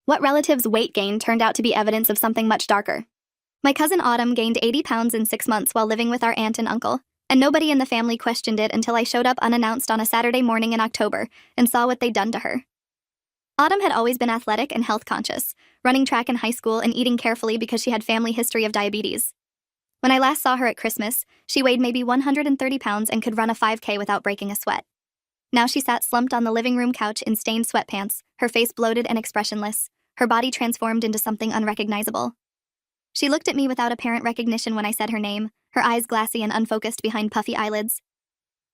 What relative's weight gain turned out to be evidence of something much darker? My cousin Autumn gained 80 pounds in 6 months while living with our aunt and uncle, and nobody in the family questioned it until I showed up unannounced on a Saturday morning in October and saw what they'd done to her. Autumn had always been athletic and health conscious, running track in high school and eating carefully because she had family history of diabetes. When I last saw her at Christmas, she weighed maybe 130 pounds and could run a 5K without breaking a sweat. Now she sat slumped on the living room couch in stained sweatpants, her face bloated and expressionless, her body transformed into something unrecognizable. She looked at me without apparent recognition when I said her name, her eyes glassy and unfocused behind puffy eyelids.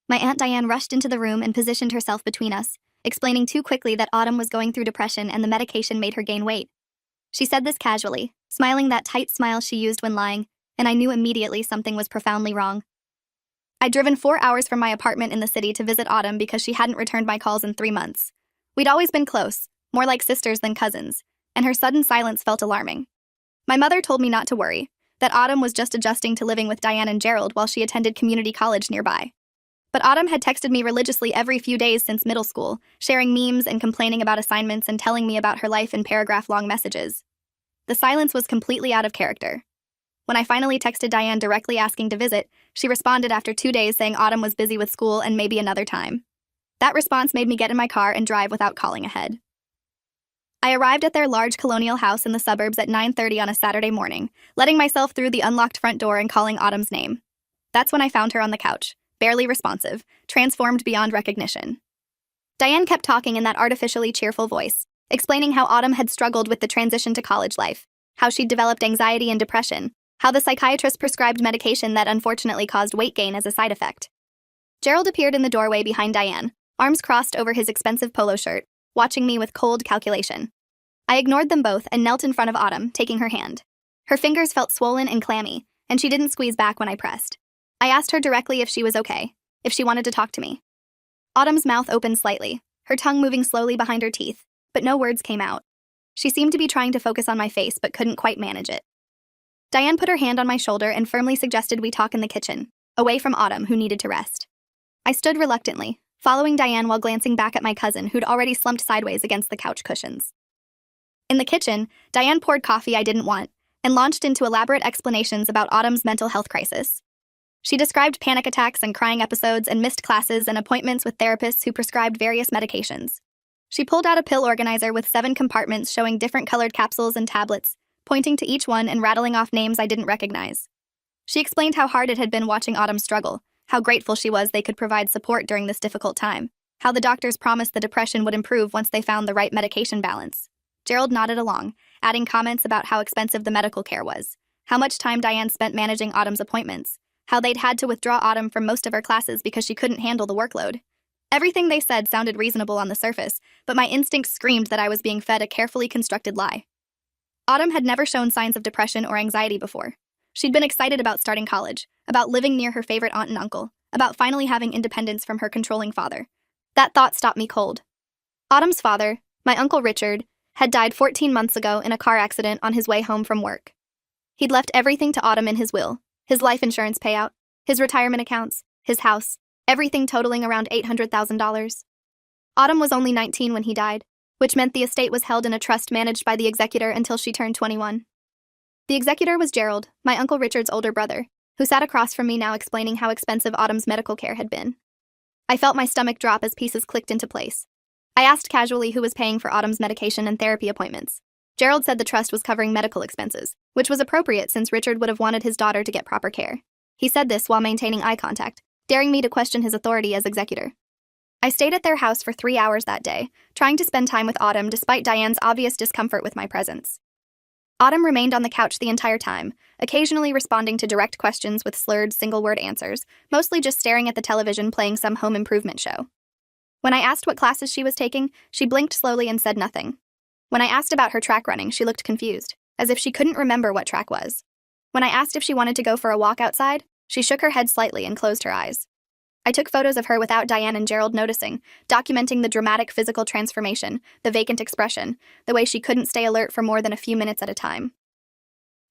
My Aunt Diane rushed into the room and positioned herself between us, explaining too quickly that Autumn was going through depression and the medication made her gain weight. She said this casually, smiling that tight smile she used when lying, and I knew immediately something was profoundly wrong. I'd driven 4 hours from my apartment in the city to visit Autumn because she hadn't returned my calls in 3 months. We'd always been close, more like sisters than cousins, and her sudden silence felt alarming. My mother told me not to worry, that Autumn was just adjusting to living with Diane and Gerald while she attended community college nearby. But Autumn had texted me religiously every few days since middle school, sharing memes and complaining about assignments and telling me about her life in paragraph-long messages. The silence was completely out of character. When I finally texted Diane directly asking to visit, she responded after 2 days saying Autumn was busy with school and maybe another time. That response made me get in my car and drive without calling ahead. I arrived at their large colonial house in the suburbs at 9:30 on a Saturday morning, letting myself through the unlocked front door and calling Autumn's name. That's when I found her on the couch, barely responsive, transformed beyond recognition. Diane kept talking in that artificially cheerful voice, explaining how Autumn had struggled with the transition to college life, how she'd developed anxiety and depression, how the psychiatrist prescribed medication that unfortunately caused weight gain as a side effect. Gerald appeared in the doorway behind Diane, arms crossed over his expensive polo shirt, watching me with cold calculation. I ignored them both and knelt in front of Autumn, taking her hand. Her fingers felt swollen and clammy, and she didn't squeeze back when I pressed. I asked her directly if she was okay, if she wanted to talk to me. Autumn's mouth opened slightly, her tongue moving slowly behind her teeth, but no words came out. She seemed to be trying to focus on my face but couldn't quite manage it. Diane put her hand on my shoulder and firmly suggested we talk in the kitchen, away from Autumn, who needed to rest. I stood reluctantly, following Diane while glancing back at my cousin, who'd already slumped sideways against the couch cushions. In the kitchen, Diane poured coffee I didn't want and launched into elaborate explanations about Autumn's mental health crisis. She described panic attacks and crying episodes and missed classes and appointments with therapists who prescribed various medications. She pulled out a pill organizer with 7 compartments showing different colored capsules and tablets, pointing to each one and rattling off names I didn't recognize. She explained how hard it had been watching Autumn struggle, how grateful she was they could provide support during this difficult time, how the doctors promised the depression would improve once they found the right medication balance. Gerald nodded along, adding comments about how expensive the medical care was, how much time Diane spent managing Autumn's appointments, how they'd had to withdraw Autumn from most of her classes because she couldn't handle the workload. Everything they said sounded reasonable on the surface, but my instincts screamed that I was being fed a carefully constructed lie. Autumn had never shown signs of depression or anxiety before. She'd been excited about starting college, about living near her favorite aunt and uncle, about finally having independence from her controlling father. That thought stopped me cold. Autumn's father, my Uncle Richard, had died 14 months ago in a car accident on his way home from work. He'd left everything to Autumn in his will, his life insurance payout, his retirement accounts, his house, everything totaling around $800,000. Autumn was only 19 when he died, which meant the estate was held in a trust managed by the executor until she turned 21. The executor was Gerald, my Uncle Richard's older brother, who sat across from me now explaining how expensive Autumn's medical care had been. I felt my stomach drop as pieces clicked into place. I asked casually who was paying for Autumn's medication and therapy appointments. Gerald said the trust was covering medical expenses, which was appropriate since Richard would have wanted his daughter to get proper care. He said this while maintaining eye contact, daring me to question his authority as executor. I stayed at their house for 3 hours that day, trying to spend time with Autumn despite Diane's obvious discomfort with my presence. Autumn remained on the couch the entire time, occasionally responding to direct questions with slurred single-word answers, mostly just staring at the television playing some home improvement show. When I asked what classes she was taking, she blinked slowly and said nothing. When I asked about her track running, she looked confused, as if she couldn't remember what track was. When I asked if she wanted to go for a walk outside, she shook her head slightly and closed her eyes. I took photos of her without Diane and Gerald noticing, documenting the dramatic physical transformation, the vacant expression, the way she couldn't stay alert for more than a few minutes at a time.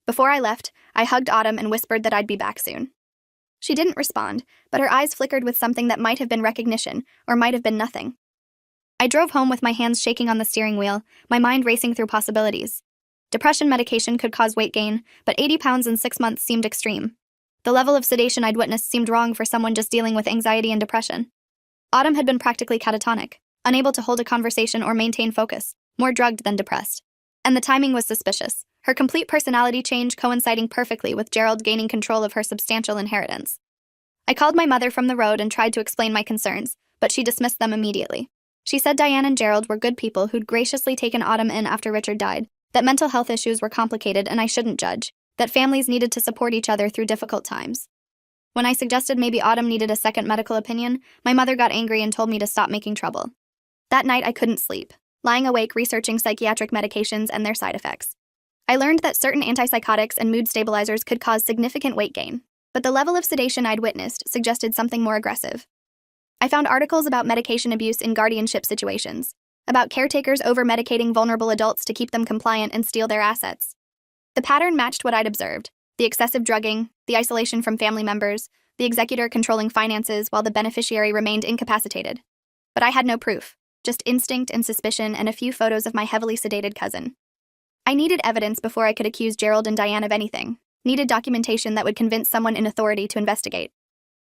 Before I left, I hugged Autumn and whispered that I'd be back soon. She didn't respond, but her eyes flickered with something that might have been recognition, or might have been nothing. I drove home with my hands shaking on the steering wheel, my mind racing through possibilities. Depression medication could cause weight gain, but 80 pounds in 6 months seemed extreme. The level of sedation I'd witnessed seemed wrong for someone just dealing with anxiety and depression. Autumn had been practically catatonic, unable to hold a conversation or maintain focus, more drugged than depressed. And the timing was suspicious, her complete personality change coinciding perfectly with Gerald gaining control of her substantial inheritance. I called my mother from the road and tried to explain my concerns, but she dismissed them immediately. She said Diane and Gerald were good people who'd graciously taken Autumn in after Richard died, that mental health issues were complicated and I shouldn't judge, that families needed to support each other through difficult times. When I suggested maybe Autumn needed a second medical opinion, my mother got angry and told me to stop making trouble. That night I couldn't sleep, lying awake researching psychiatric medications and their side effects. I learned that certain antipsychotics and mood stabilizers could cause significant weight gain, but the level of sedation I'd witnessed suggested something more aggressive. I found articles about medication abuse in guardianship situations, about caretakers over-medicating vulnerable adults to keep them compliant and steal their assets. The pattern matched what I'd observed: the excessive drugging, the isolation from family members, the executor controlling finances while the beneficiary remained incapacitated. But I had no proof, just instinct and suspicion and a few photos of my heavily sedated cousin. I needed evidence before I could accuse Gerald and Diane of anything, needed documentation that would convince someone in authority to investigate.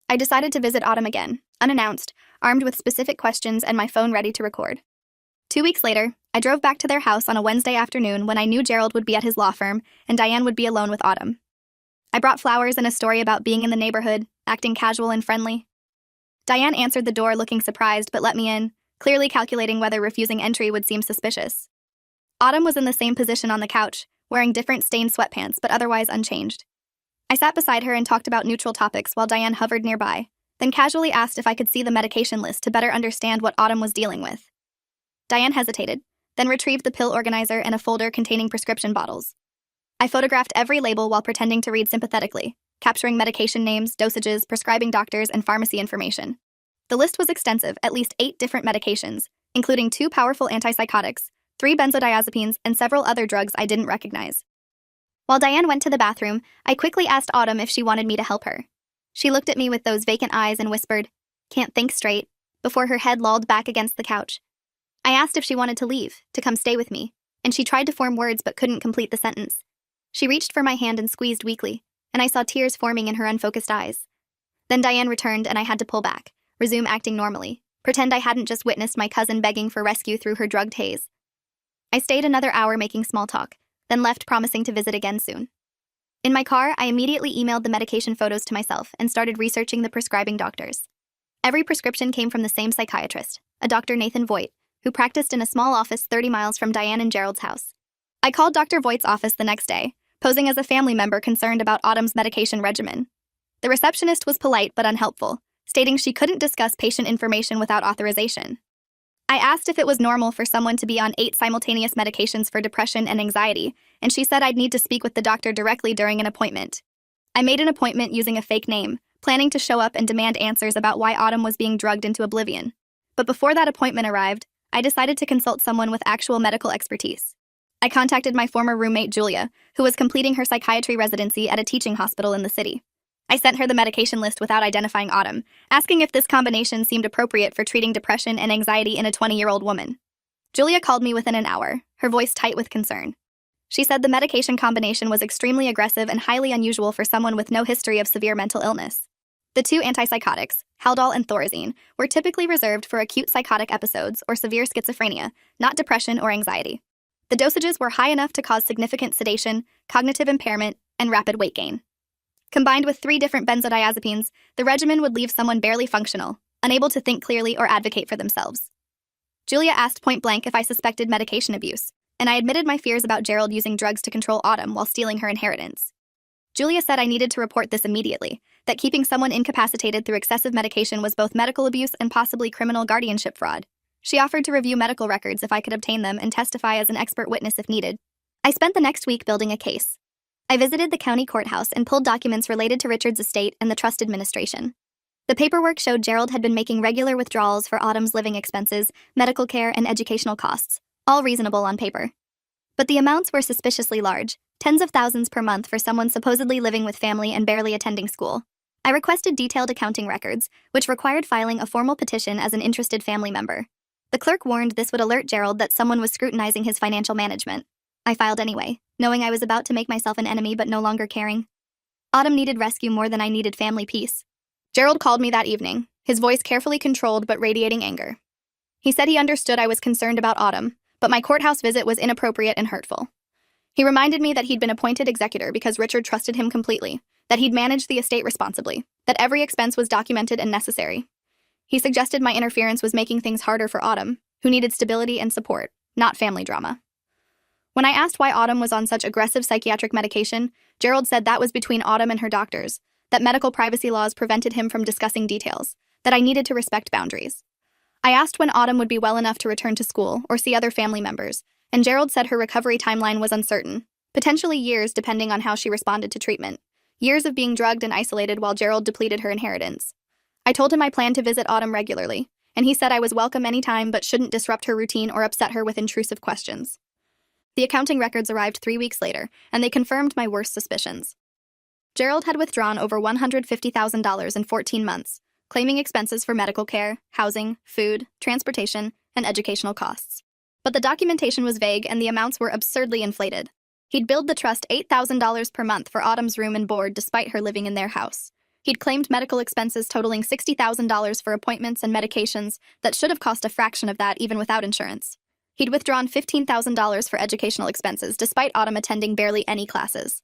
I decided to visit Autumn again, unannounced, armed with specific questions and my phone ready to record. 2 weeks later, I drove back to their house on a Wednesday afternoon when I knew Gerald would be at his law firm and Diane would be alone with Autumn. I brought flowers and a story about being in the neighborhood, acting casual and friendly. Diane answered the door looking surprised but let me in, clearly calculating whether refusing entry would seem suspicious. Autumn was in the same position on the couch, wearing different stained sweatpants but otherwise unchanged. I sat beside her and talked about neutral topics while Diane hovered nearby, then casually asked if I could see the medication list to better understand what Autumn was dealing with. Diane hesitated, then retrieved the pill organizer and a folder containing prescription bottles. I photographed every label while pretending to read sympathetically, capturing medication names, dosages, prescribing doctors, and pharmacy information. The list was extensive, at least 8 different medications, including 2 powerful antipsychotics, 3 benzodiazepines, and several other drugs I didn't recognize. While Diane went to the bathroom, I quickly asked Autumn if she wanted me to help her. She looked at me with those vacant eyes and whispered, "Can't think straight," before her head lolled back against the couch. I asked if she wanted to leave, to come stay with me, and she tried to form words but couldn't complete the sentence. She reached for my hand and squeezed weakly, and I saw tears forming in her unfocused eyes. Then Diane returned and I had to pull back, resume acting normally, pretend I hadn't just witnessed my cousin begging for rescue through her drugged haze. I stayed another hour making small talk, then left promising to visit again soon. In my car, I immediately emailed the medication photos to myself and started researching the prescribing doctors. Every prescription came from the same psychiatrist, a Dr. Nathan Voigt, who practiced in a small office 30 miles from Diane and Gerald's house. I called Dr. Voigt's office the next day, posing as a family member concerned about Autumn's medication regimen. The receptionist was polite but unhelpful, stating she couldn't discuss patient information without authorization. I asked if it was normal for someone to be on 8 simultaneous medications for depression and anxiety, and she said I'd need to speak with the doctor directly during an appointment. I made an appointment using a fake name, planning to show up and demand answers about why Autumn was being drugged into oblivion. But before that appointment arrived, I decided to consult someone with actual medical expertise. I contacted my former roommate Julia, who was completing her psychiatry residency at a teaching hospital in the city. I sent her the medication list without identifying Autumn, asking if this combination seemed appropriate for treating depression and anxiety in a 20-year-old woman. Julia called me within an hour, her voice tight with concern. She said the medication combination was extremely aggressive and highly unusual for someone with no history of severe mental illness. The 2 antipsychotics, Haldol and Thorazine, were typically reserved for acute psychotic episodes or severe schizophrenia, not depression or anxiety. The dosages were high enough to cause significant sedation, cognitive impairment, and rapid weight gain. Combined with 3 different benzodiazepines, the regimen would leave someone barely functional, unable to think clearly or advocate for themselves. Julia asked point blank if I suspected medication abuse, and I admitted my fears about Gerald using drugs to control Autumn while stealing her inheritance. Julia said I needed to report this immediately, that keeping someone incapacitated through excessive medication was both medical abuse and possibly criminal guardianship fraud. She offered to review medical records if I could obtain them and testify as an expert witness if needed. I spent the next week building a case. I visited the county courthouse and pulled documents related to Richard's estate and the trust administration. The paperwork showed Gerald had been making regular withdrawals for Autumn's living expenses, medical care, and educational costs, all reasonable on paper. But the amounts were suspiciously large, tens of thousands per month for someone supposedly living with family and barely attending school. I requested detailed accounting records, which required filing a formal petition as an interested family member. The clerk warned this would alert Gerald that someone was scrutinizing his financial management. I filed anyway, knowing I was about to make myself an enemy but no longer caring. Autumn needed rescue more than I needed family peace. Gerald called me that evening, his voice carefully controlled but radiating anger. He said he understood I was concerned about Autumn, but my courthouse visit was inappropriate and hurtful. He reminded me that he'd been appointed executor because Richard trusted him completely, that he'd managed the estate responsibly, that every expense was documented and necessary. He suggested my interference was making things harder for Autumn, who needed stability and support, not family drama. When I asked why Autumn was on such aggressive psychiatric medication, Gerald said that was between Autumn and her doctors, that medical privacy laws prevented him from discussing details, that I needed to respect boundaries. I asked when Autumn would be well enough to return to school or see other family members, and Gerald said her recovery timeline was uncertain, potentially years depending on how she responded to treatment, years of being drugged and isolated while Gerald depleted her inheritance. I told him I planned to visit Autumn regularly, and he said I was welcome anytime but shouldn't disrupt her routine or upset her with intrusive questions. The accounting records arrived 3 weeks later, and they confirmed my worst suspicions. Gerald had withdrawn over $150,000 in 14 months, claiming expenses for medical care, housing, food, transportation, and educational costs. But the documentation was vague and the amounts were absurdly inflated. He'd billed the trust $8,000 per month for Autumn's room and board despite her living in their house. He'd claimed medical expenses totaling $60,000 for appointments and medications that should have cost a fraction of that even without insurance. He'd withdrawn $15,000 for educational expenses despite Autumn attending barely any classes.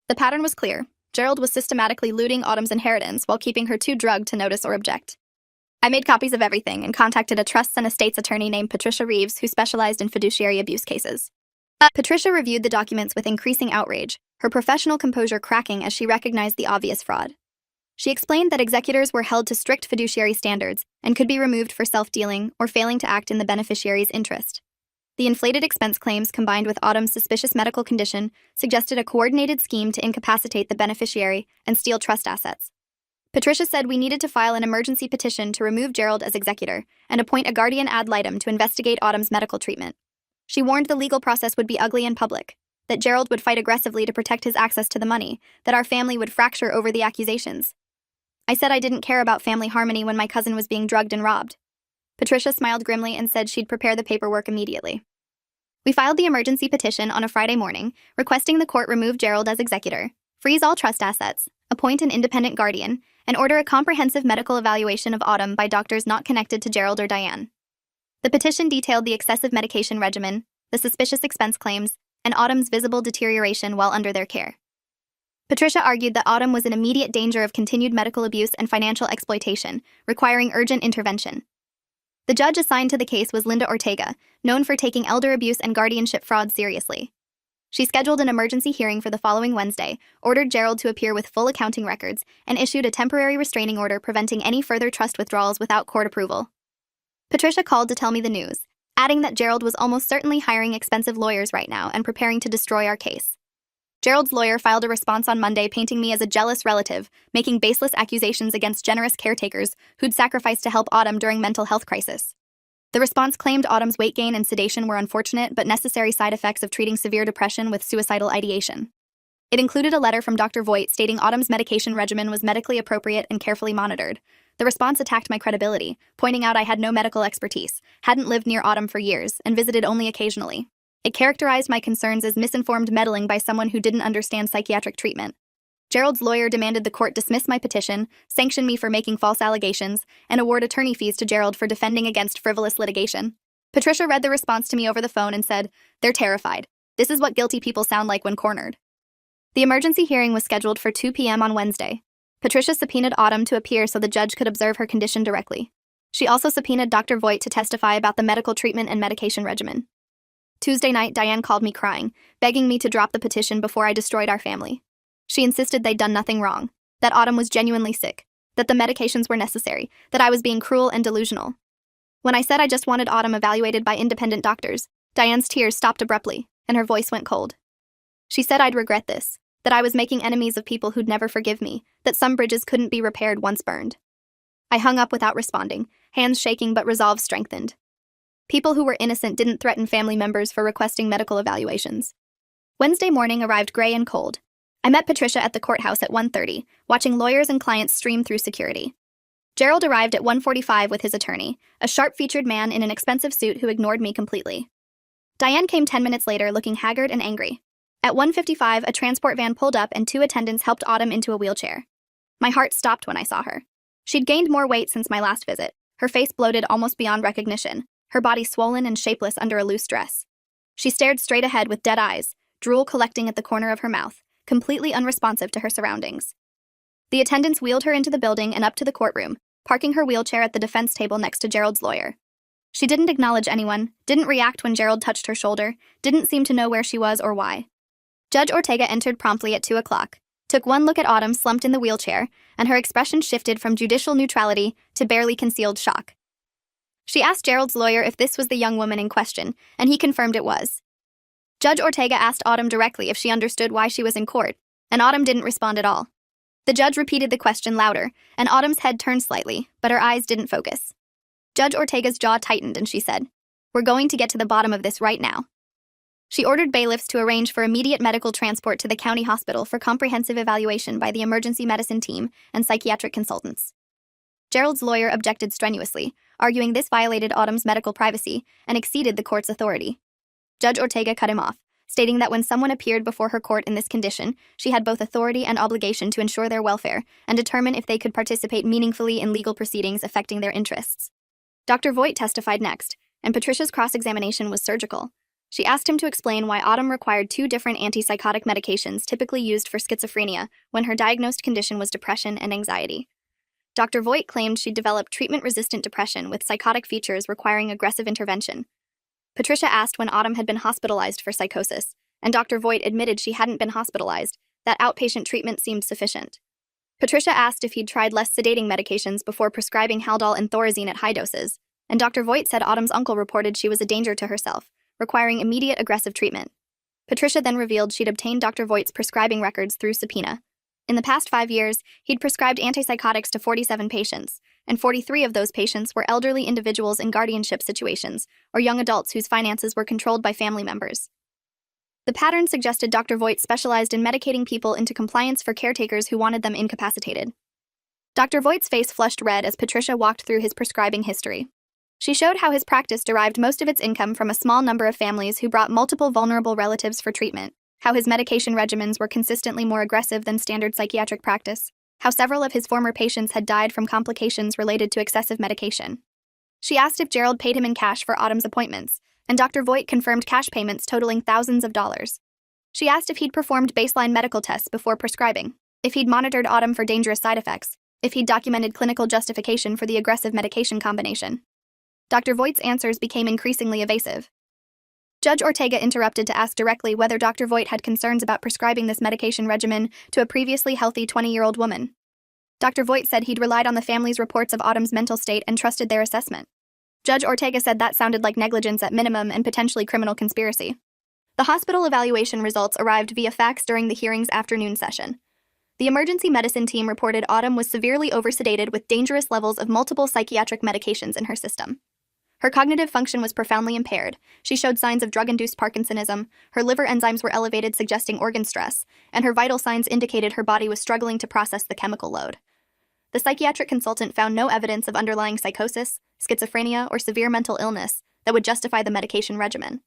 The pattern was clear. Gerald was systematically looting Autumn's inheritance while keeping her too drugged to notice or object. I made copies of everything and contacted a trusts and estates attorney named Patricia Reeves who specialized in fiduciary abuse cases. Patricia reviewed the documents with increasing outrage, her professional composure cracking as she recognized the obvious fraud. She explained that executors were held to strict fiduciary standards and could be removed for self-dealing or failing to act in the beneficiary's interest. The inflated expense claims combined with Autumn's suspicious medical condition suggested a coordinated scheme to incapacitate the beneficiary and steal trust assets. Patricia said we needed to file an emergency petition to remove Gerald as executor and appoint a guardian ad litem to investigate Autumn's medical treatment. She warned the legal process would be ugly in public, that Gerald would fight aggressively to protect his access to the money, that our family would fracture over the accusations. I said I didn't care about family harmony when my cousin was being drugged and robbed. Patricia smiled grimly and said she'd prepare the paperwork immediately. We filed the emergency petition on a Friday morning, requesting the court remove Gerald as executor, freeze all trust assets, appoint an independent guardian, and order a comprehensive medical evaluation of Autumn by doctors not connected to Gerald or Diane. The petition detailed the excessive medication regimen, the suspicious expense claims, and Autumn's visible deterioration while under their care. Patricia argued that Autumn was in immediate danger of continued medical abuse and financial exploitation, requiring urgent intervention. The judge assigned to the case was Linda Ortega, known for taking elder abuse and guardianship fraud seriously. She scheduled an emergency hearing for the following Wednesday, ordered Gerald to appear with full accounting records, and issued a temporary restraining order preventing any further trust withdrawals without court approval. Patricia called to tell me the news, adding that Gerald was almost certainly hiring expensive lawyers right now and preparing to destroy our case. Gerald's lawyer filed a response on Monday painting me as a jealous relative, making baseless accusations against generous caretakers who'd sacrificed to help Autumn during mental health crisis. The response claimed Autumn's weight gain and sedation were unfortunate but necessary side effects of treating severe depression with suicidal ideation. It included a letter from Dr. Voigt stating Autumn's medication regimen was medically appropriate and carefully monitored. The response attacked my credibility, pointing out I had no medical expertise, hadn't lived near Autumn for years, and visited only occasionally. It characterized my concerns as misinformed meddling by someone who didn't understand psychiatric treatment. Gerald's lawyer demanded the court dismiss my petition, sanction me for making false allegations, and award attorney fees to Gerald for defending against frivolous litigation. Patricia read the response to me over the phone and said, "They're terrified. This is what guilty people sound like when cornered." The emergency hearing was scheduled for 2 p.m. on Wednesday. Patricia subpoenaed Autumn to appear so the judge could observe her condition directly. She also subpoenaed Dr. Voigt to testify about the medical treatment and medication regimen. Tuesday night, Diane called me crying, begging me to drop the petition before I destroyed our family. She insisted they'd done nothing wrong, that Autumn was genuinely sick, that the medications were necessary, that I was being cruel and delusional. When I said I just wanted Autumn evaluated by independent doctors, Diane's tears stopped abruptly, and her voice went cold. She said I'd regret this, that I was making enemies of people who'd never forgive me, that some bridges couldn't be repaired once burned. I hung up without responding, hands shaking but resolve strengthened. People who were innocent didn't threaten family members for requesting medical evaluations. Wednesday morning arrived gray and cold. I met Patricia at the courthouse at 1:30, watching lawyers and clients stream through security. Gerald arrived at 1:45 with his attorney, a sharp-featured man in an expensive suit who ignored me completely. Diane came 10 minutes later looking haggard and angry. At 1:55, a transport van pulled up and 2 attendants helped Autumn into a wheelchair. My heart stopped when I saw her. She'd gained more weight since my last visit, her face bloated almost beyond recognition, her body swollen and shapeless under a loose dress. She stared straight ahead with dead eyes, drool collecting at the corner of her mouth, completely unresponsive to her surroundings. The attendants wheeled her into the building and up to the courtroom, parking her wheelchair at the defense table next to Gerald's lawyer. She didn't acknowledge anyone, didn't react when Gerald touched her shoulder, didn't seem to know where she was or why. Judge Ortega entered promptly at 2 o'clock, took one look at Autumn slumped in the wheelchair, and her expression shifted from judicial neutrality to barely concealed shock. She asked Gerald's lawyer if this was the young woman in question, and he confirmed it was. Judge Ortega asked Autumn directly if she understood why she was in court, and Autumn didn't respond at all. The judge repeated the question louder, and Autumn's head turned slightly, but her eyes didn't focus. Judge Ortega's jaw tightened and she said, "We're going to get to the bottom of this right now." She ordered bailiffs to arrange for immediate medical transport to the county hospital for comprehensive evaluation by the emergency medicine team and psychiatric consultants. Gerald's lawyer objected strenuously, arguing this violated Autumn's medical privacy and exceeded the court's authority. Judge Ortega cut him off, stating that when someone appeared before her court in this condition, she had both authority and obligation to ensure their welfare and determine if they could participate meaningfully in legal proceedings affecting their interests. Dr. Voigt testified next, and Patricia's cross-examination was surgical. She asked him to explain why Autumn required 2 different antipsychotic medications typically used for schizophrenia when her diagnosed condition was depression and anxiety. Dr. Voigt claimed she'd developed treatment-resistant depression with psychotic features requiring aggressive intervention. Patricia asked when Autumn had been hospitalized for psychosis, and Dr. Voigt admitted she hadn't been hospitalized, that outpatient treatment seemed sufficient. Patricia asked if he'd tried less sedating medications before prescribing Haldol and Thorazine at high doses, and Dr. Voigt said Autumn's uncle reported she was a danger to herself, requiring immediate aggressive treatment. Patricia then revealed she'd obtained Dr. Voigt's prescribing records through subpoena. In the past 5 years, he'd prescribed antipsychotics to 47 patients, and 43 of those patients were elderly individuals in guardianship situations, or young adults whose finances were controlled by family members. The pattern suggested Dr. Voigt specialized in medicating people into compliance for caretakers who wanted them incapacitated. Dr. Voigt's face flushed red as Patricia walked through his prescribing history. She showed how his practice derived most of its income from a small number of families who brought multiple vulnerable relatives for treatment, how his medication regimens were consistently more aggressive than standard psychiatric practice, how several of his former patients had died from complications related to excessive medication. She asked if Gerald paid him in cash for Autumn's appointments, and Dr. Voigt confirmed cash payments totaling thousands of dollars. She asked if he'd performed baseline medical tests before prescribing, if he'd monitored Autumn for dangerous side effects, if he'd documented clinical justification for the aggressive medication combination. Dr. Voigt's answers became increasingly evasive. Judge Ortega interrupted to ask directly whether Dr. Voigt had concerns about prescribing this medication regimen to a previously healthy 20-year-old woman. Dr. Voigt said he'd relied on the family's reports of Autumn's mental state and trusted their assessment. Judge Ortega said that sounded like negligence at minimum and potentially criminal conspiracy. The hospital evaluation results arrived via fax during the hearing's afternoon session. The emergency medicine team reported Autumn was severely oversedated with dangerous levels of multiple psychiatric medications in her system. Her cognitive function was profoundly impaired. She showed signs of drug-induced Parkinsonism, her liver enzymes were elevated suggesting organ stress, and her vital signs indicated her body was struggling to process the chemical load. The psychiatric consultant found no evidence of underlying psychosis, schizophrenia, or severe mental illness that would justify the medication regimen.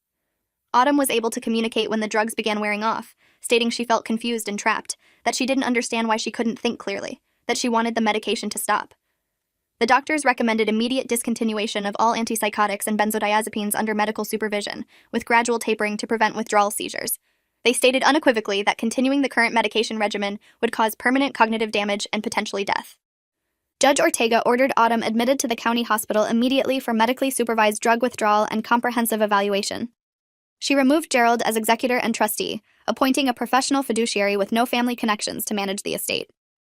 Autumn was able to communicate when the drugs began wearing off, stating she felt confused and trapped, that she didn't understand why she couldn't think clearly, that she wanted the medication to stop. The doctors recommended immediate discontinuation of all antipsychotics and benzodiazepines under medical supervision, with gradual tapering to prevent withdrawal seizures. They stated unequivocally that continuing the current medication regimen would cause permanent cognitive damage and potentially death. Judge Ortega ordered Autumn admitted to the county hospital immediately for medically supervised drug withdrawal and comprehensive evaluation. She removed Gerald as executor and trustee, appointing a professional fiduciary with no family connections to manage the estate.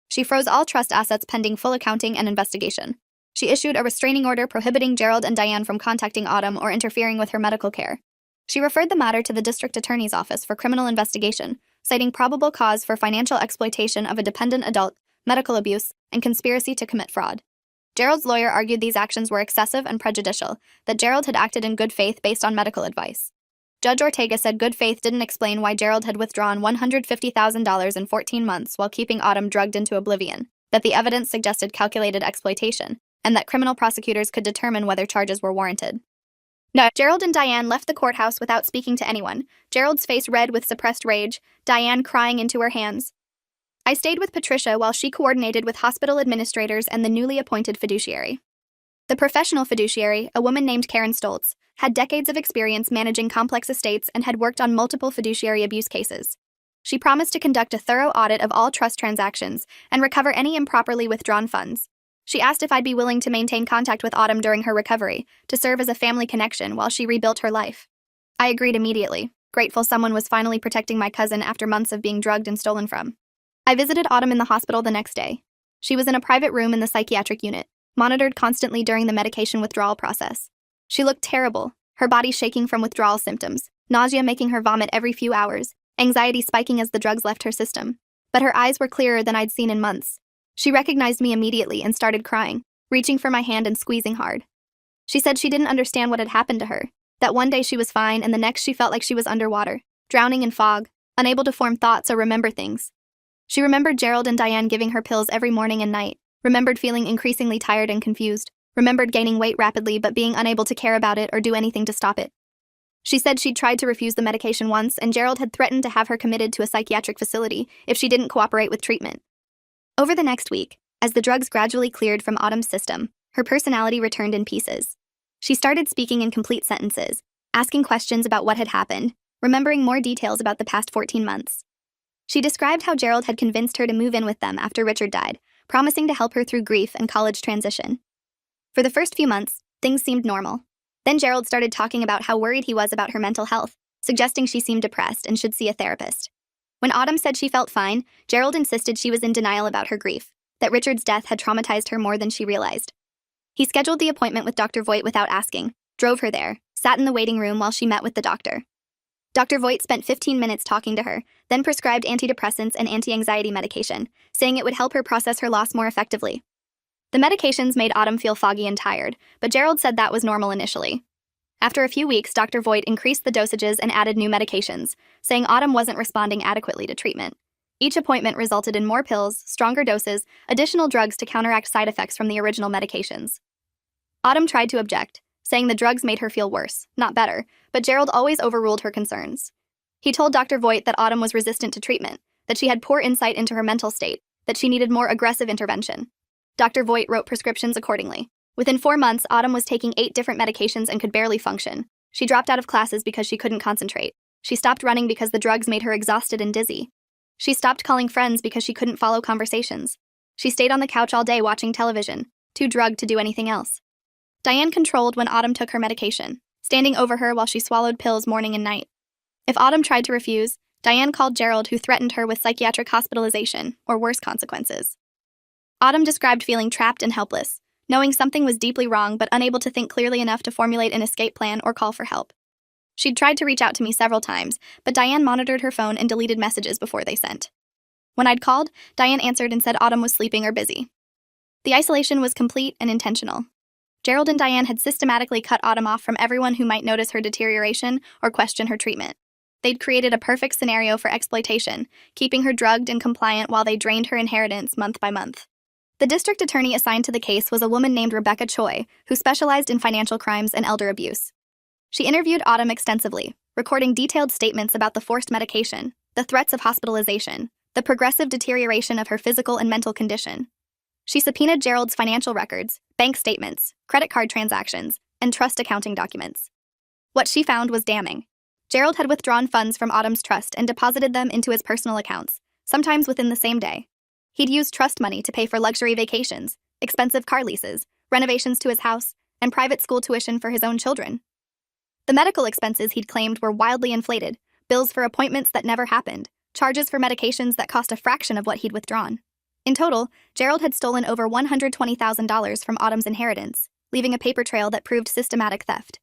She froze all trust assets pending full accounting and investigation. She issued a restraining order prohibiting Gerald and Diane from contacting Autumn or interfering with her medical care. She referred the matter to the district attorney's office for criminal investigation, citing probable cause for financial exploitation of a dependent adult, medical abuse, and conspiracy to commit fraud. Gerald's lawyer argued these actions were excessive and prejudicial, that Gerald had acted in good faith based on medical advice. Judge Ortega said good faith didn't explain why Gerald had withdrawn $150,000 in 14 months while keeping Autumn drugged into oblivion. that the evidence suggested calculated exploitation, and that criminal prosecutors could determine whether charges were warranted. No, Gerald and Diane left the courthouse without speaking to anyone, Gerald's face red with suppressed rage, Diane crying into her hands. I stayed with Patricia while she coordinated with hospital administrators and the newly appointed fiduciary. The professional fiduciary, a woman named Karen Stoltz, had decades of experience managing complex estates and had worked on multiple fiduciary abuse cases. She promised to conduct a thorough audit of all trust transactions and recover any improperly withdrawn funds. She asked if I'd be willing to maintain contact with Autumn during her recovery, to serve as a family connection while she rebuilt her life. I agreed immediately, grateful someone was finally protecting my cousin after months of being drugged and stolen from. I visited Autumn in the hospital the next day. She was in a private room in the psychiatric unit, monitored constantly during the medication withdrawal process. She looked terrible, her body shaking from withdrawal symptoms, nausea making her vomit every few hours, anxiety spiking as the drugs left her system. But her eyes were clearer than I'd seen in months. She recognized me immediately and started crying, reaching for my hand and squeezing hard. She said she didn't understand what had happened to her, that one day she was fine and the next she felt like she was underwater, drowning in fog, unable to form thoughts or remember things. She remembered Gerald and Diane giving her pills every morning and night, remembered feeling increasingly tired and confused, remembered gaining weight rapidly but being unable to care about it or do anything to stop it. She said she'd tried to refuse the medication once and Gerald had threatened to have her committed to a psychiatric facility if she didn't cooperate with treatment. Over the next week, as the drugs gradually cleared from Autumn's system, her personality returned in pieces. She started speaking in complete sentences, asking questions about what had happened, remembering more details about the past 14 months. She described how Gerald had convinced her to move in with them after Richard died, promising to help her through grief and college transition. For the first few months, things seemed normal. Then Gerald started talking about how worried he was about her mental health, suggesting she seemed depressed and should see a therapist. When Autumn said she felt fine, Gerald insisted she was in denial about her grief, that Richard's death had traumatized her more than she realized. He scheduled the appointment with Dr. Voigt without asking, drove her there, sat in the waiting room while she met with the doctor. Dr. Voigt spent 15 minutes talking to her, then prescribed antidepressants and anti-anxiety medication, saying it would help her process her loss more effectively. The medications made Autumn feel foggy and tired, but Gerald said that was normal initially. After a few weeks, Dr. Voigt increased the dosages and added new medications, saying Autumn wasn't responding adequately to treatment. Each appointment resulted in more pills, stronger doses, additional drugs to counteract side effects from the original medications. Autumn tried to object, saying the drugs made her feel worse, not better, but Gerald always overruled her concerns. He told Dr. Voigt that Autumn was resistant to treatment, that she had poor insight into her mental state, that she needed more aggressive intervention. Dr. Voigt wrote prescriptions accordingly. Within 4 months, Autumn was taking 8 different medications and could barely function. She dropped out of classes because she couldn't concentrate. She stopped running because the drugs made her exhausted and dizzy. She stopped calling friends because she couldn't follow conversations. She stayed on the couch all day watching television, too drugged to do anything else. Diane controlled when Autumn took her medication, standing over her while she swallowed pills morning and night. If Autumn tried to refuse, Diane called Gerald, who threatened her with psychiatric hospitalization or worse consequences. Autumn described feeling trapped and helpless, knowing something was deeply wrong but unable to think clearly enough to formulate an escape plan or call for help. She'd tried to reach out to me several times, but Diane monitored her phone and deleted messages before they sent. When I'd called, Diane answered and said Autumn was sleeping or busy. The isolation was complete and intentional. Gerald and Diane had systematically cut Autumn off from everyone who might notice her deterioration or question her treatment. They'd created a perfect scenario for exploitation, keeping her drugged and compliant while they drained her inheritance month by month. The district attorney assigned to the case was a woman named Rebecca Choi, who specialized in financial crimes and elder abuse. She interviewed Autumn extensively, recording detailed statements about the forced medication, the threats of hospitalization, the progressive deterioration of her physical and mental condition. She subpoenaed Gerald's financial records, bank statements, credit card transactions, and trust accounting documents. What she found was damning. Gerald had withdrawn funds from Autumn's trust and deposited them into his personal accounts, sometimes within the same day. He'd used trust money to pay for luxury vacations, expensive car leases, renovations to his house, and private school tuition for his own children. The medical expenses he'd claimed were wildly inflated, bills for appointments that never happened, charges for medications that cost a fraction of what he'd withdrawn. In total, Gerald had stolen over $120,000 from Autumn's inheritance, leaving a paper trail that proved systematic theft.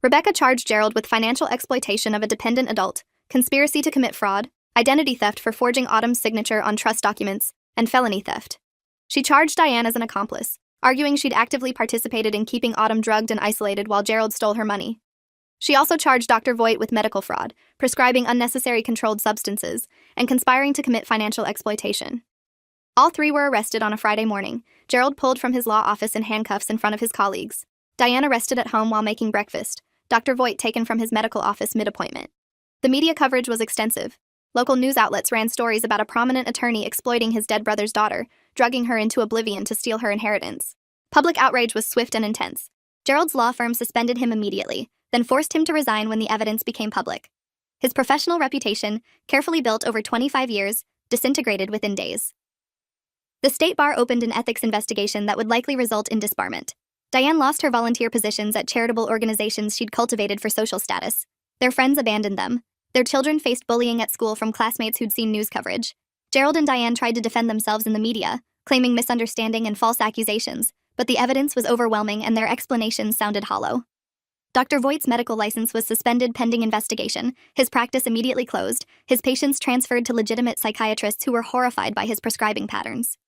Rebecca charged Gerald with financial exploitation of a dependent adult, conspiracy to commit fraud, identity theft for forging Autumn's signature on trust documents, and felony theft. She charged Diane as an accomplice, arguing she'd actively participated in keeping Autumn drugged and isolated while Gerald stole her money. She also charged Dr. Voigt with medical fraud, prescribing unnecessary controlled substances, and conspiring to commit financial exploitation. All three were arrested on a Friday morning. Gerald pulled from his law office in handcuffs in front of his colleagues. Diane arrested at home while making breakfast. Dr. Voigt taken from his medical office mid-appointment. The media coverage was extensive. Local news outlets ran stories about a prominent attorney exploiting his dead brother's daughter, drugging her into oblivion to steal her inheritance. Public outrage was swift and intense. Gerald's law firm suspended him immediately, then forced him to resign when the evidence became public. His professional reputation, carefully built over 25 years, disintegrated within days. The state bar opened an ethics investigation that would likely result in disbarment. Diane lost her volunteer positions at charitable organizations she'd cultivated for social status. Their friends abandoned them. Their children faced bullying at school from classmates who'd seen news coverage. Gerald and Diane tried to defend themselves in the media, claiming misunderstanding and false accusations, but the evidence was overwhelming and their explanations sounded hollow. Dr. Voigt's medical license was suspended pending investigation, his practice immediately closed, his patients transferred to legitimate psychiatrists who were horrified by his prescribing patterns.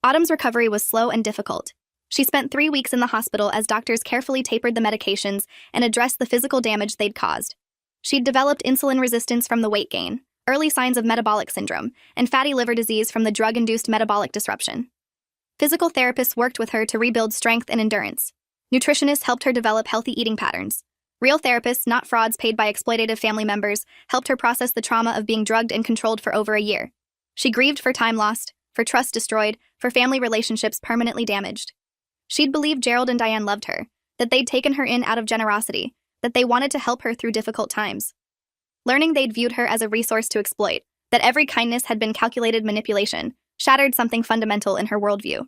Autumn's recovery was slow and difficult. She spent 3 weeks in the hospital as doctors carefully tapered the medications and addressed the physical damage they'd caused. She'd developed insulin resistance from the weight gain, early signs of metabolic syndrome, and fatty liver disease from the drug-induced metabolic disruption. Physical therapists worked with her to rebuild strength and endurance. Nutritionists helped her develop healthy eating patterns. Real therapists, not frauds paid by exploitative family members, helped her process the trauma of being drugged and controlled for over a year. She grieved for time lost, for trust destroyed, for family relationships permanently damaged. She'd believed Gerald and Diane loved her, that they'd taken her in out of generosity, that they wanted to help her through difficult times. Learning they'd viewed her as a resource to exploit, that every kindness had been calculated manipulation, shattered something fundamental in her worldview.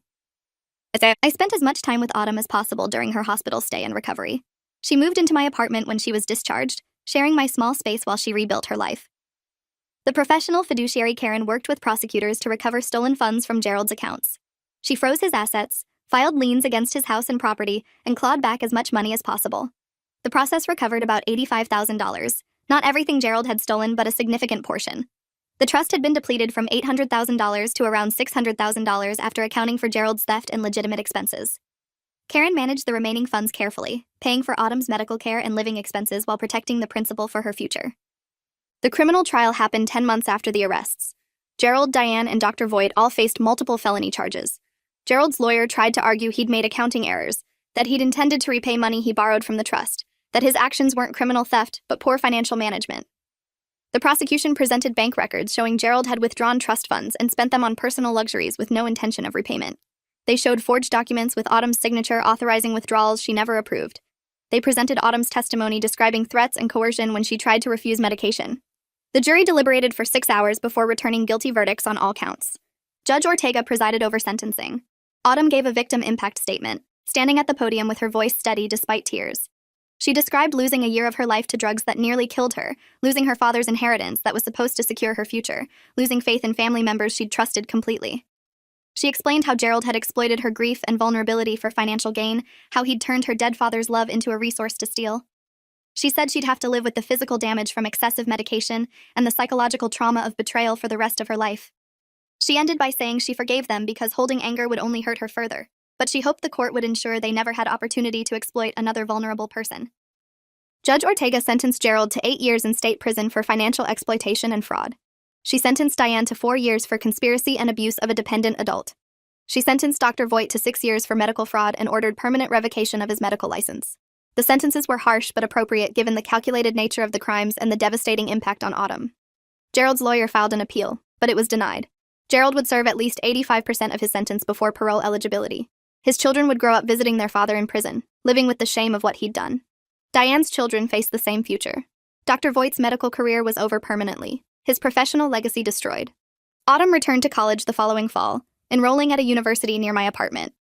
I spent as much time with Autumn as possible during her hospital stay and recovery. She moved into my apartment when she was discharged, sharing my small space while she rebuilt her life. The professional fiduciary Karen worked with prosecutors to recover stolen funds from Gerald's accounts. She froze his assets, filed liens against his house and property, and clawed back as much money as possible. The process recovered about $85,000, not everything Gerald had stolen, but a significant portion. The trust had been depleted from $800,000 to around $600,000 after accounting for Gerald's theft and legitimate expenses. Karen managed the remaining funds carefully, paying for Autumn's medical care and living expenses while protecting the principal for her future. The criminal trial happened 10 months after the arrests. Gerald, Diane, and Dr. Voigt all faced multiple felony charges. Gerald's lawyer tried to argue he'd made accounting errors, that he'd intended to repay money he borrowed from the trust, that his actions weren't criminal theft but poor financial management. The prosecution presented bank records showing Gerald had withdrawn trust funds and spent them on personal luxuries with no intention of repayment. They showed forged documents with Autumn's signature authorizing withdrawals she never approved. They presented Autumn's testimony describing threats and coercion when she tried to refuse medication. The jury deliberated for 6 hours before returning guilty verdicts on all counts. Judge Ortega presided over sentencing. Autumn gave a victim impact statement, standing at the podium with her voice steady despite tears. She described losing a year of her life to drugs that nearly killed her, losing her father's inheritance that was supposed to secure her future, losing faith in family members she'd trusted completely. She explained how Gerald had exploited her grief and vulnerability for financial gain, how he'd turned her dead father's love into a resource to steal. She said she'd have to live with the physical damage from excessive medication and the psychological trauma of betrayal for the rest of her life. She ended by saying she forgave them because holding anger would only hurt her further, but she hoped the court would ensure they never had opportunity to exploit another vulnerable person. Judge Ortega sentenced Gerald to 8 years in state prison for financial exploitation and fraud. She sentenced Diane to 4 years for conspiracy and abuse of a dependent adult. She sentenced Dr. Voigt to 6 years for medical fraud and ordered permanent revocation of his medical license. The sentences were harsh but appropriate given the calculated nature of the crimes and the devastating impact on Autumn. Gerald's lawyer filed an appeal, but it was denied. Gerald would serve at least 85% of his sentence before parole eligibility. His children would grow up visiting their father in prison, living with the shame of what he'd done. Diane's children faced the same future. Dr. Voigt's medical career was over permanently, his professional legacy destroyed. Autumn returned to college the following fall, enrolling at a university near my apartment.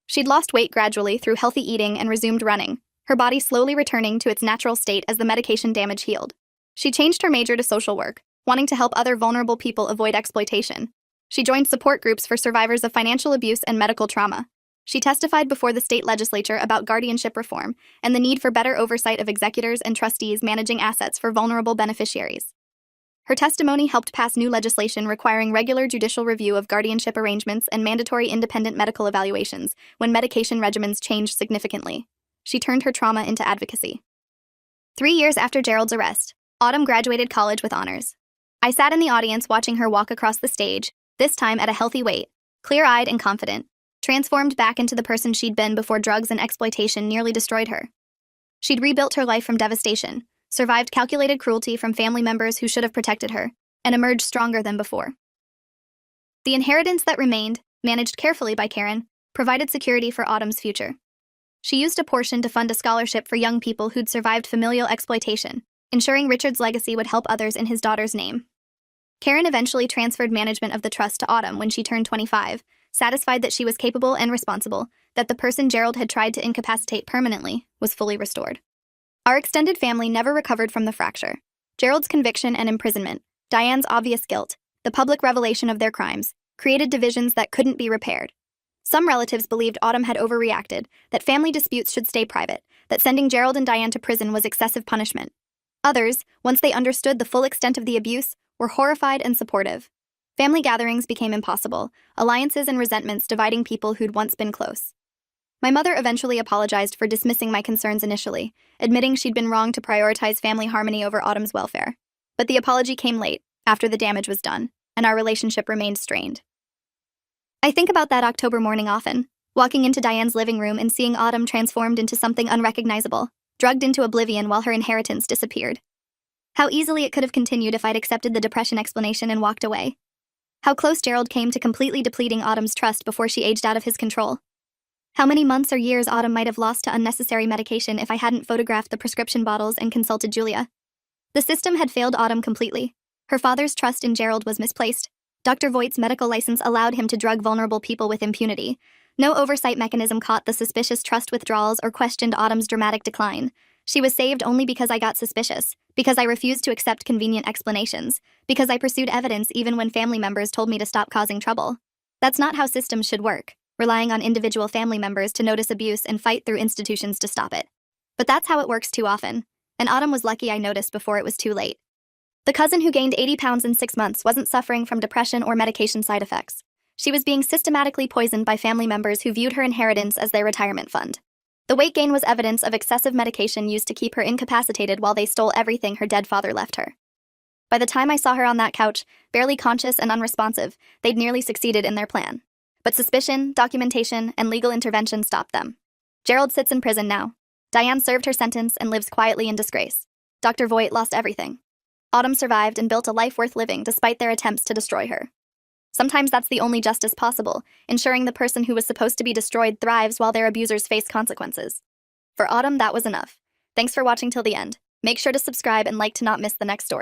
She'd lost weight gradually through healthy eating and resumed running, her body slowly returning to its natural state as the medication damage healed. She changed her major to social work, wanting to help other vulnerable people avoid exploitation. She joined support groups for survivors of financial abuse and medical trauma. She testified before the state legislature about guardianship reform and the need for better oversight of executors and trustees managing assets for vulnerable beneficiaries. Her testimony helped pass new legislation requiring regular judicial review of guardianship arrangements and mandatory independent medical evaluations when medication regimens changed significantly. She turned her trauma into advocacy. 3 years after Gerald's arrest, Autumn graduated college with honors. I sat in the audience watching her walk across the stage, this time at a healthy weight, Clear-eyed and confident, transformed back into the person she'd been before drugs and exploitation nearly destroyed her. She'd rebuilt her life from devastation, survived calculated cruelty from family members who should have protected her, and emerged stronger than before. The inheritance that remained, managed carefully by Karen, provided security for Autumn's future. She used a portion to fund a scholarship for young people who'd survived familial exploitation, ensuring Richard's legacy would help others in his daughter's name. Karen eventually transferred management of the trust to Autumn when she turned 25, satisfied that she was capable and responsible, that the person Gerald had tried to incapacitate permanently was fully restored. Our extended family never recovered from the fracture. Gerald's conviction and imprisonment, Diane's obvious guilt, the public revelation of their crimes, created divisions that couldn't be repaired. Some relatives believed Autumn had overreacted, that family disputes should stay private, that sending Gerald and Diane to prison was excessive punishment. Others, once they understood the full extent of the abuse, were horrified and supportive. Family gatherings became impossible, alliances and resentments dividing people who'd once been close. My mother eventually apologized for dismissing my concerns initially, admitting she'd been wrong to prioritize family harmony over Autumn's welfare. But the apology came late, after the damage was done, and our relationship remained strained. I think about that October morning often, walking into Diane's living room and seeing Autumn transformed into something unrecognizable, drugged into oblivion while her inheritance disappeared. How easily it could have continued if I'd accepted the depression explanation and walked away. How close Gerald came to completely depleting Autumn's trust before she aged out of his control. How many months or years Autumn might have lost to unnecessary medication if I hadn't photographed the prescription bottles and consulted Julia. The system had failed Autumn completely. Her father's trust in Gerald was misplaced. Dr. Voigt's medical license allowed him to drug vulnerable people with impunity. No oversight mechanism caught the suspicious trust withdrawals or questioned Autumn's dramatic decline. She was saved only because I got suspicious, because I refused to accept convenient explanations, because I pursued evidence even when family members told me to stop causing trouble. That's not how systems should work, relying on individual family members to notice abuse and fight through institutions to stop it. But that's how it works too often, and Autumn was lucky I noticed before it was too late. The cousin who gained 80 pounds in 6 months wasn't suffering from depression or medication side effects. She was being systematically poisoned by family members who viewed her inheritance as their retirement fund. The weight gain was evidence of excessive medication used to keep her incapacitated while they stole everything her dead father left her. By the time I saw her on that couch, barely conscious and unresponsive, they'd nearly succeeded in their plan. But suspicion, documentation, and legal intervention stopped them. Gerald sits in prison now. Diane served her sentence and lives quietly in disgrace. Dr. Voight lost everything. Autumn survived and built a life worth living despite their attempts to destroy her. Sometimes that's the only justice possible, ensuring the person who was supposed to be destroyed thrives while their abusers face consequences. For Autumn, that was enough. Thanks for watching till the end. Make sure to subscribe and like to not miss the next story.